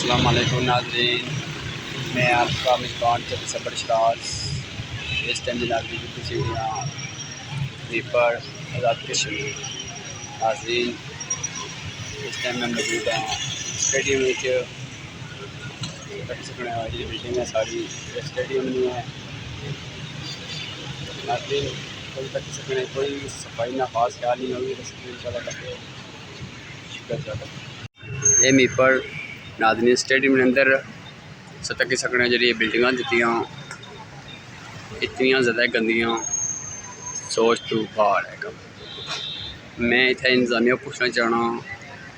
अस्सलाम वालेकुम नाज़रीन, मैं आपका मेज़बान सबर शराज। इस टाइम नाज़रीन की सीढ़ियाँ मीरपुर आज़ाद कश्मीर। नाज़रीन इस टाइम मैं मौजूद हाँ स्टेडियम में सकने वाली बिल्डिंग है सारी स्टेडियम नहीं है। नाज़रीन कोई तक सकने कोई सफाई ना खास ख्याल नहीं होगी ये मीरपुर नाज़रीन स्टेडियम के अंदर सतक सकने जी बिल्डिंग दित्तियां इतनी ज़्यादा गंदियां सोच तू बाहर है कम। मैं इतना इंतजामिया पूछना चाहना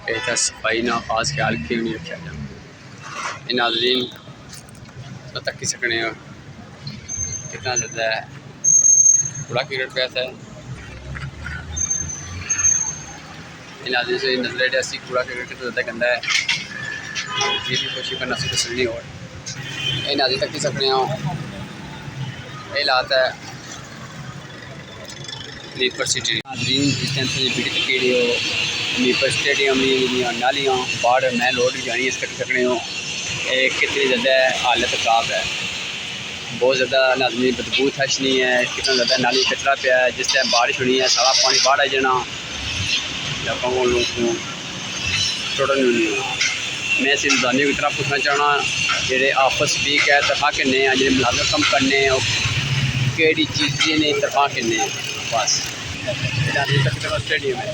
कि इतना सफाई ना खास ख्याल क्यों नहीं रखा जाए। ये नाज़रीन सतक सकने कितना ज़्यादा है कूड़ा क्रिकेट पैसा है। नाज़रीन से नजर ऐसी कूड़ा क्रिकेट कितना ज़्यादा गंदा है जी भी कोशिश करना से कुछ नहीं हो। ये नाज़रीन तक सकने ये हालात है मीरपुर सिटी। नाज़रीन इस टाइम से वीडियो तक वीडियो मीरपुर स्टेडियम नालियाँ बाढ़ मैं लोड भी जानी इस तक सकने हो कितनी ज़्यादा हालत ख़राब है। बहुत ज़्यादा नाज़रीन बदबू थश नहीं है कितना ज़्यादा नाली कचरा पिया है। जिस टाइम बारिश होनी है सारा पानी बाढ़ आ जाना लोग टोटल नहीं होना। मैं इस इंतजामिया की तरफ पूछना चाहना जेडे आपस वीक है तनख्वाह किन्ने जो मुलाजम कम करने कि चीज़ें ने तनख्वाह किन्ने बस स्टेडियम है।